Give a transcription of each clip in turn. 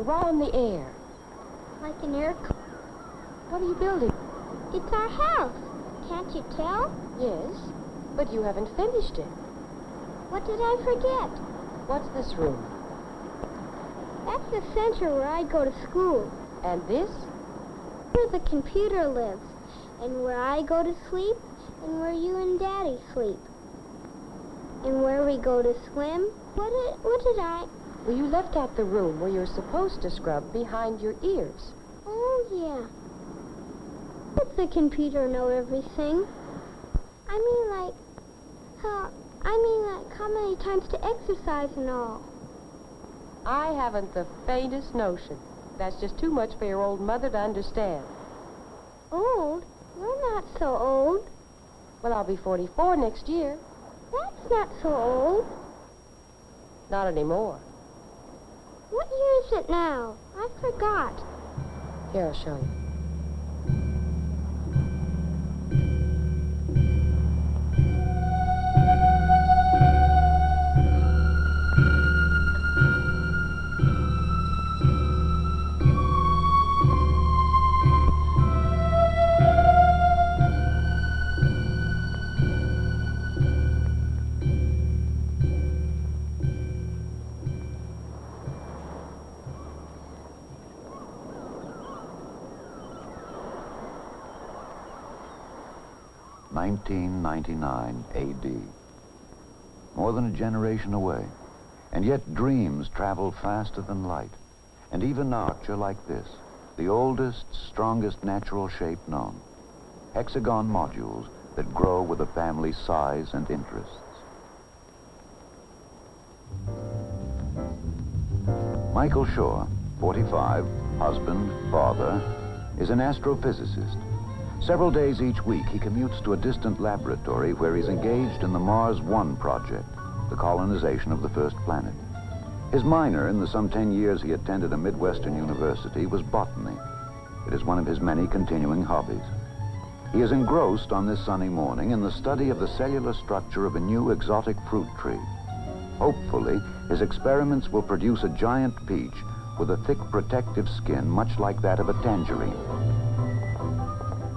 right on the air. Like an air... What are you building? It's our house. Can't you tell? Yes, but you haven't finished it. What did I forget? What's this room? That's the center where I go to school. And this? Where the computer lives, and where I go to sleep, and where you and Daddy sleep. And where we go to swim. What did I... Well, you left out the room where you're supposed to scrub behind your ears. Oh, yeah. Does the computer know everything? I mean, like how many times to exercise and all. I haven't the faintest notion. That's just too much for your old mother to understand. Old? You're not so old. Well, I'll be 44 next year. That's not so old. Not anymore. What year is it now? I forgot. Here, I'll show you. (1999 A.D.). More than a generation away, and yet dreams travel faster than light. And even arcs are like this, the oldest, strongest natural shape known. Hexagon modules that grow with a family's size and interests. Michael Shaw, 45, husband, father, is an astrophysicist. Several days each week, he commutes to a distant laboratory where he's engaged in the Mars 1 project, the colonization of the first planet. His minor in the some 10 years he attended a Midwestern university was botany. It is one of his many continuing hobbies. He is engrossed on this sunny morning in the study of the cellular structure of a new exotic fruit tree. Hopefully, his experiments will produce a giant peach with a thick protective skin much like that of a tangerine.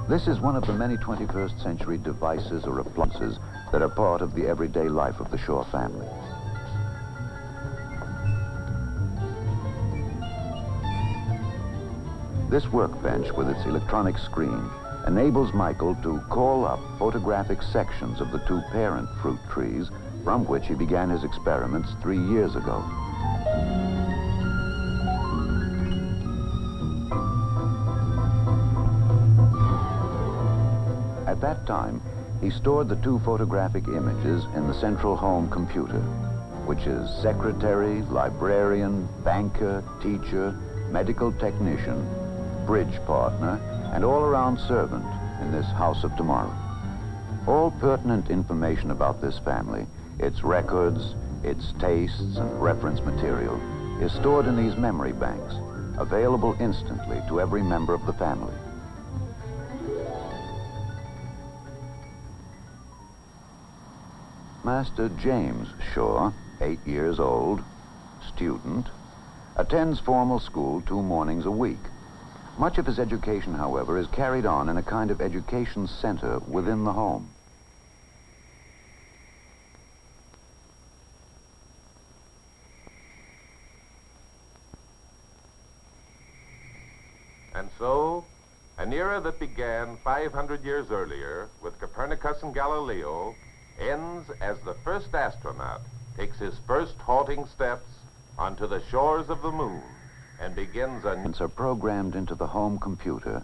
This is one of the many 21st century devices or appliances that are part of the everyday life of the Shaw family. This workbench with its electronic screen enables Michael to call up photographic sections of the two parent fruit trees from which he began his experiments 3 years ago. At that time, he stored the two photographic images in the central home computer, which is secretary, librarian, banker, teacher, medical technician, bridge partner, and all-around servant in this house of tomorrow. All pertinent information about this family, its records, its tastes, and reference material, is stored in these memory banks, available instantly to every member of the family. Master James Shaw, 8 years old, student, attends formal school 2 mornings a week. Much of his education, however, is carried on in a kind of education center within the home. And so, an era that began 500 years earlier with Copernicus and Galileo ends as the first astronaut takes his first halting steps onto the shores of the moon and begins a... Are programmed into the home computer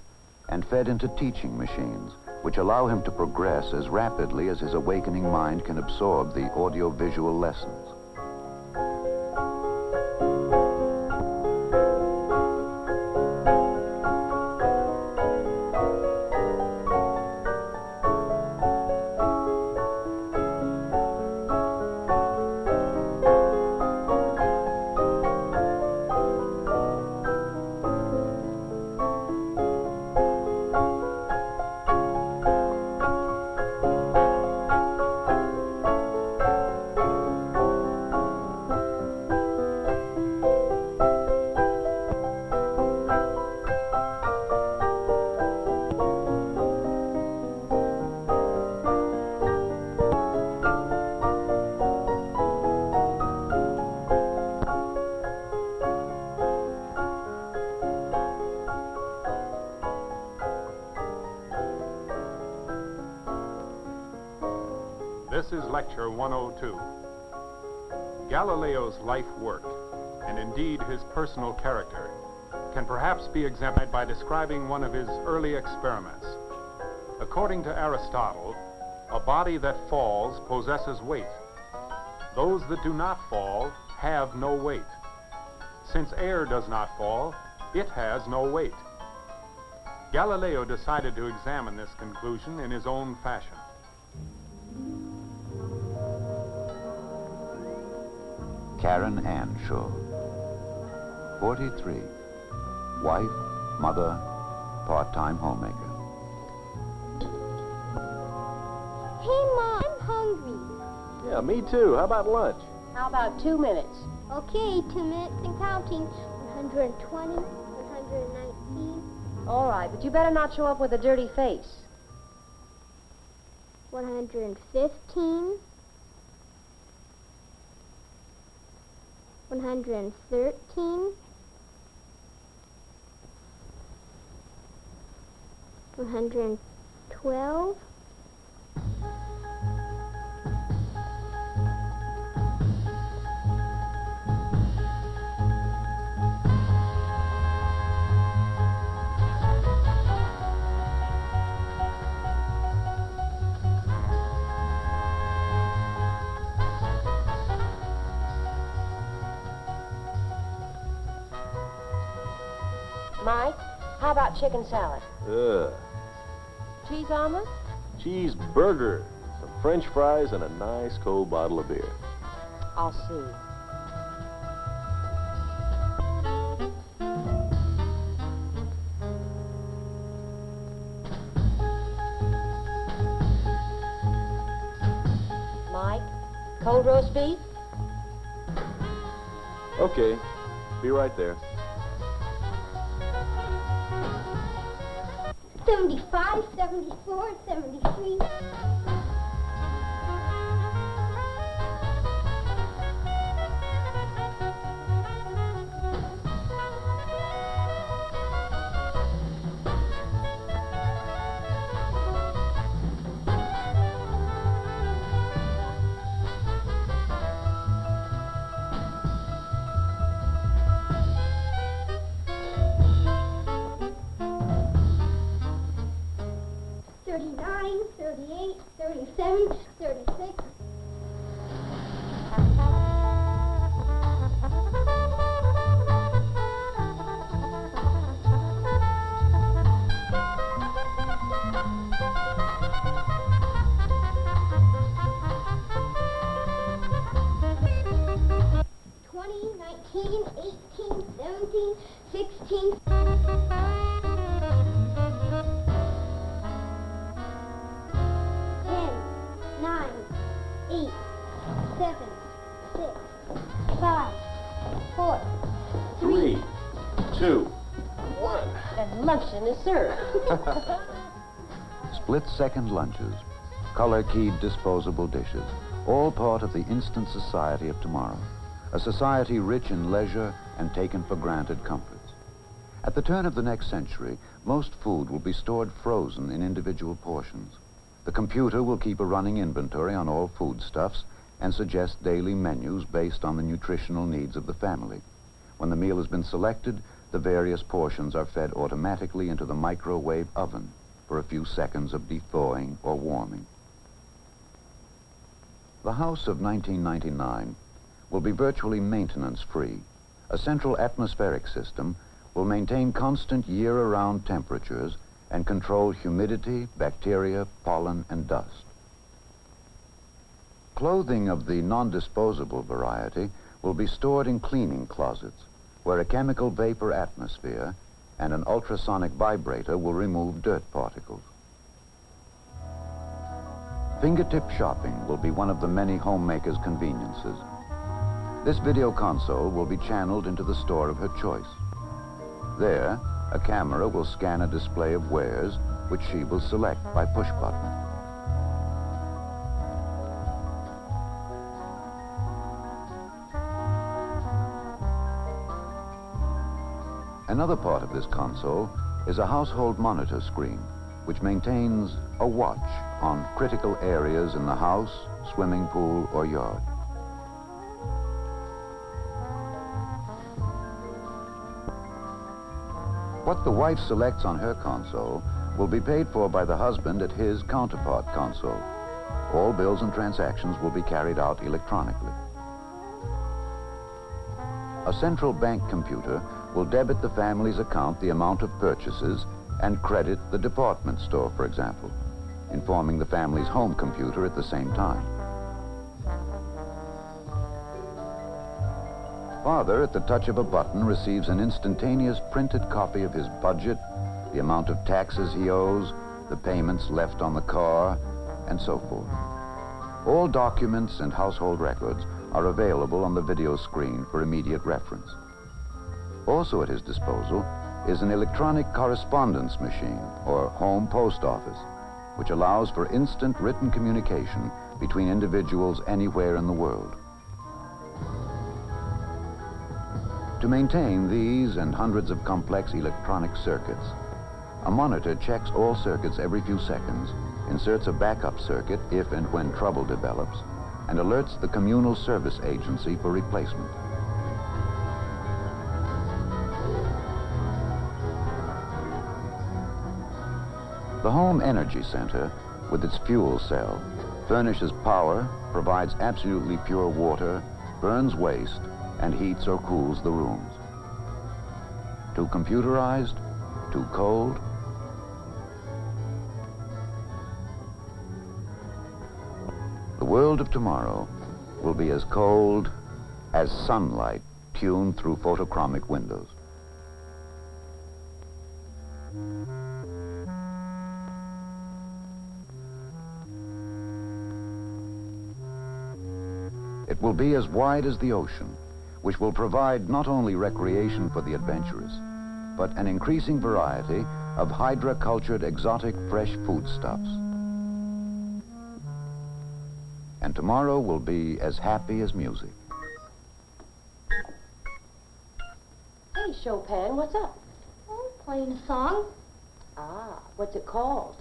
and fed into teaching machines, which allow him to progress as rapidly as his awakening mind can absorb the audio-visual lessons. This is Lecture 102. Galileo's life work, and indeed his personal character, can perhaps be exemplified by describing one of his early experiments. According to Aristotle, a body that falls possesses weight. Those that do not fall have no weight. Since air does not fall, it has no weight. Galileo decided to examine this conclusion in his own fashion. Karen Ann Shaw, 43, wife, mother, part-time homemaker. Hey, Mom, I'm hungry. Yeah, me too. How about lunch? How about 2 minutes? Okay, 2 minutes and counting. 120, 119, All right, but you better not show up with a dirty face. 115, 113, 112, Mike, how about chicken salad? Ugh. Cheese omelet? Cheeseburger, some French fries, and a nice cold bottle of beer. I'll see. Mike, cold roast beef? Okay, be right there. 75, 74, 73. Thirty-nine, 38, 37, 36. Twenty, 19, 18, 17, 16. 9, 8, 7, 6, 5, 4, 3, 2, 1. And luncheon is served. Split-second lunches, color-keyed disposable dishes, all part of the instant society of tomorrow, a society rich in leisure and taken for granted comforts. At the turn of the next century, most food will be stored frozen in individual portions. The computer will keep a running inventory on all foodstuffs and suggest daily menus based on the nutritional needs of the family. When the meal has been selected, the various portions are fed automatically into the microwave oven for a few seconds of thawing or warming. The house of 1999 will be virtually maintenance-free. A central atmospheric system will maintain constant year-round temperatures and control humidity, bacteria, pollen, and dust. Clothing of the non-disposable variety will be stored in cleaning closets, where a chemical vapor atmosphere and an ultrasonic vibrator will remove dirt particles. Fingertip shopping will be one of the many homemakers' conveniences. This video console will be channeled into the store of her choice. There, a camera will scan a display of wares, which she will select by push button. Another part of this console is a household monitor screen, which maintains a watch on critical areas in the house, swimming pool, or yard. What the wife selects on her console will be paid for by the husband at his counterpart console. All bills and transactions will be carried out electronically. A central bank computer will debit the family's account the amount of purchases and credit the department store, for example, informing the family's home computer at the same time. Father, at the touch of a button, receives an instantaneous printed copy of his budget, the amount of taxes he owes, the payments left on the car, and so forth. All documents and household records are available on the video screen for immediate reference. Also at his disposal is an electronic correspondence machine, or home post office, which allows for instant written communication between individuals anywhere in the world. To maintain these and hundreds of complex electronic circuits, a monitor checks all circuits every few seconds, inserts a backup circuit if and when trouble develops, and alerts the communal service agency for replacement. The Home Energy Center, with its fuel cell, furnishes power, provides absolutely pure water, burns waste, and heats or cools the rooms. Too computerized? Too cold? The world of tomorrow will be as cold as sunlight tuned through photochromic windows. It will be as wide as the ocean, which will provide not only recreation for the adventurous, but an increasing variety of hydra-cultured exotic fresh foodstuffs. And tomorrow will be as happy as music. Hey, Chopin, what's up? Oh, playing a song. Ah, what's it called?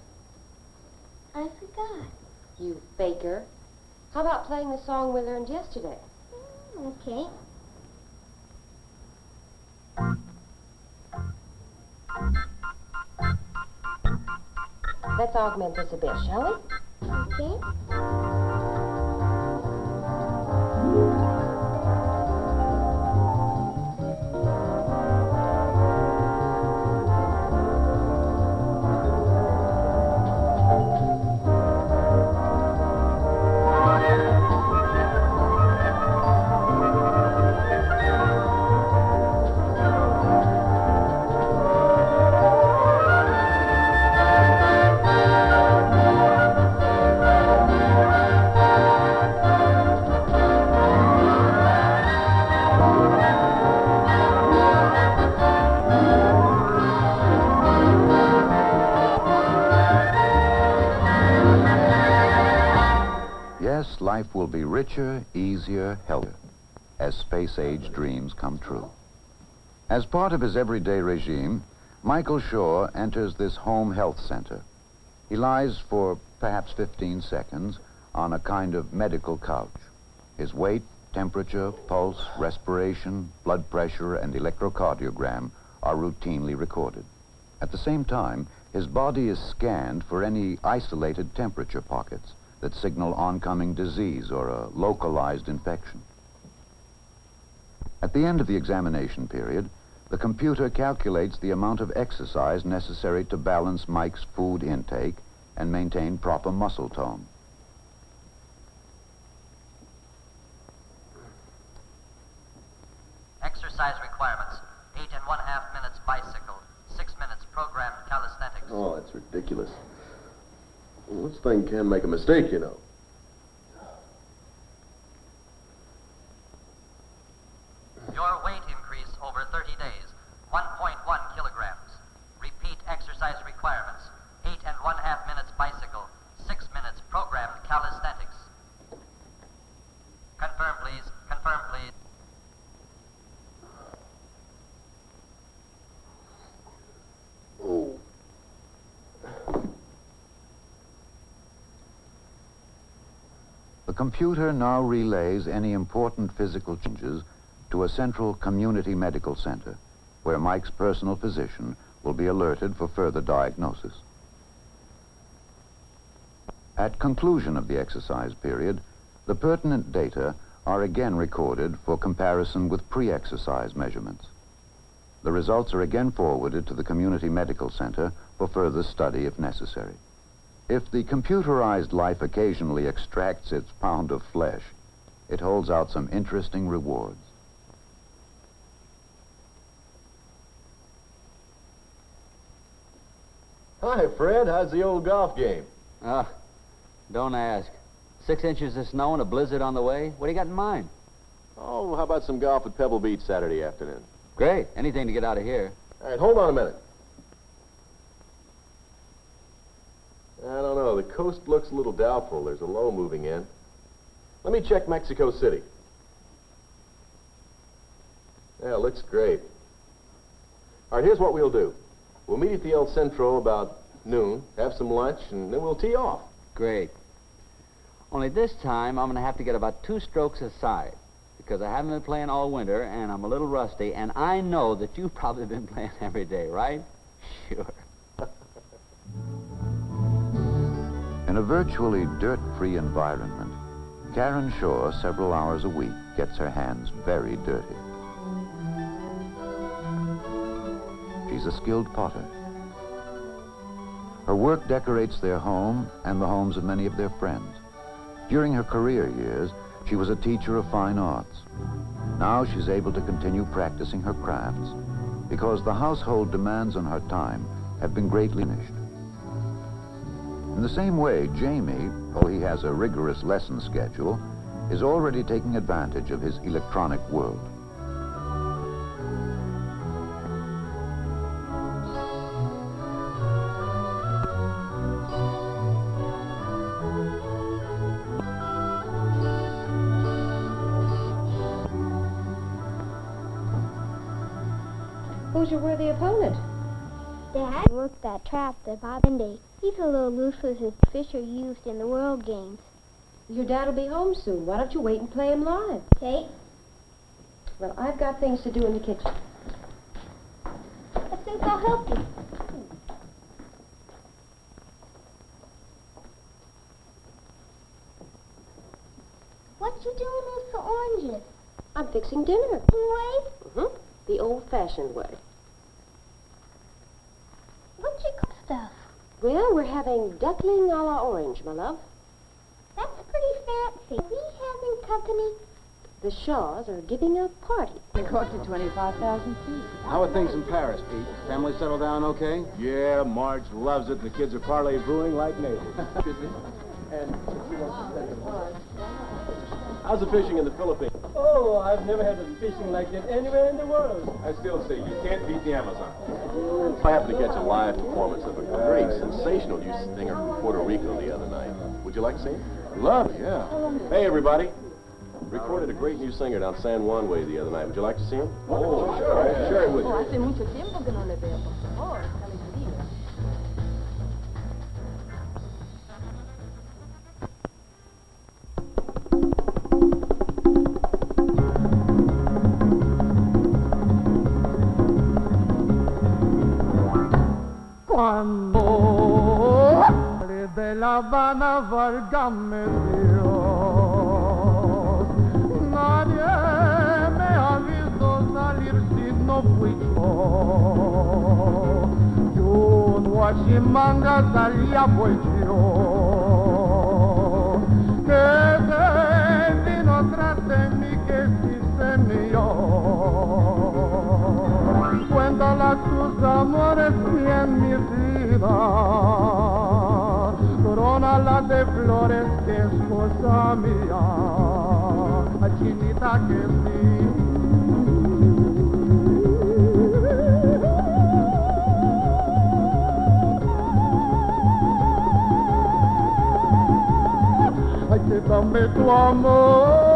I forgot. You faker. How about playing the song we learned yesterday? Okay. Let's augment this a bit, shall we? Okay. Yes, life will be richer, easier, healthier, as space-age dreams come true. As part of his everyday regime, Michael Shaw enters this home health center. He lies for perhaps 15 seconds on a kind of medical couch. His weight, temperature, pulse, respiration, blood pressure, and electrocardiogram are routinely recorded. At the same time, his body is scanned for any isolated temperature pockets that signal oncoming disease or a localized infection. At the end of the examination period, the computer calculates the amount of exercise necessary to balance Mike's food intake and maintain proper muscle tone. Exercise requirements: 8.5 minutes bicycle, 6 minutes programmed calisthenics. Oh, that's ridiculous. Well, this thing can make a mistake, you know. Your weight increase over 30 days, 1.1 kilograms. Repeat exercise requirements: 8.5 minutes bicycle, 6 minutes programmed calisthenics. Confirm, please. Confirm, please. Oh. computer now relays any important physical changes to a central community medical center, where Mike's personal physician will be alerted for further diagnosis. At conclusion of the exercise period, the pertinent data are again recorded for comparison with pre-exercise measurements. The results are again forwarded to the community medical center for further study if necessary. If the computerized life occasionally extracts its pound of flesh, it holds out some interesting rewards. Hi, Fred. How's the old golf game? Don't ask. 6 inches of snow and a blizzard on the way. What do you got in mind? Oh, how about some golf at Pebble Beach Saturday afternoon? Great. Anything to get out of here. All right, hold on a minute. I don't know. The coast looks a little doubtful. There's a low moving in. Let me check Mexico City. Yeah, it looks great. All right, here's what we'll do. We'll meet at the El Centro about noon, have some lunch, and then we'll tee off. Great. Only this time, I'm going to have to get about 2 strokes aside, because I haven't been playing all winter, and I'm a little rusty, and I know that you've probably been playing every day, right? Sure. In a virtually dirt-free environment, Karen Shaw, several hours a week, gets her hands very dirty. She's a skilled potter. Her work decorates their home and the homes of many of their friends. During her career years, she was a teacher of fine arts. Now she's able to continue practicing her crafts because the household demands on her time have been greatly diminished. In the same way, Jamie, though he has a rigorous lesson schedule, is already taking advantage of his electronic world. Who's your worthy opponent? Dad worked that trap that Bob Indy. He's a little loose with his fish are used in the World Games. Your dad'll be home soon. Why don't you wait and play him live? Okay? Well, I've got things to do in the kitchen. I think I'll help you. What you doing with the oranges? I'm fixing dinner. Wait. The old-fashioned way. What's your cook stuff? Well, we're having duckling a la orange, my love. That's pretty fancy. Are we having company? The Shaws are giving a party. It cost you 25,000 feet. How are things in Paris, Pete? Family settled down okay? Yeah, Marge loves it, and the kids are parley brewing like neighbors. How's the fishing in the Philippines? Oh, I've never had a fishing like it anywhere in the world. I still say you can't beat the Amazon. I happened to catch a live performance of a very sensational new singer from Puerto Rico the other night. Would you like to see him? Love it, yeah. Hey, everybody. Recorded a great new singer down San Juan way the other night. Would you like to see him? Oh, sure. Share it with you. Hace mucho tiempo que no le veo, por favor. Está alegría. Cuando de La Habana, válgame Dios, nadie me ha visto salir si no fui yo. Yo en Huachimanga salía pues yo, que se vino tras de mí que sí se mío. Cuéntala tus amores y en mi vida, corónala de flores que es cosa mía, chinita que sí. Ay, que dame tu amor.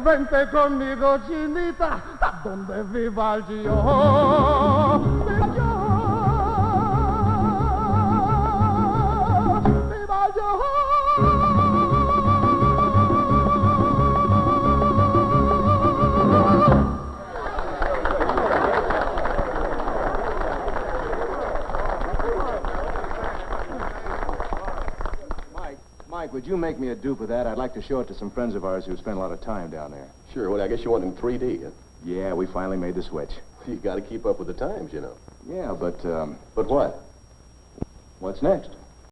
vente conmigo, chinita, donde viva yo. Viva yo. Mike, would you make me a dupe of that? I'd like to show it to some friends of ours who spent a lot of time down there. Sure, well, I guess you want it in 3D, huh? Yeah, we finally made the switch. You got to keep up with the times, you know. Yeah, but, But what? what's next?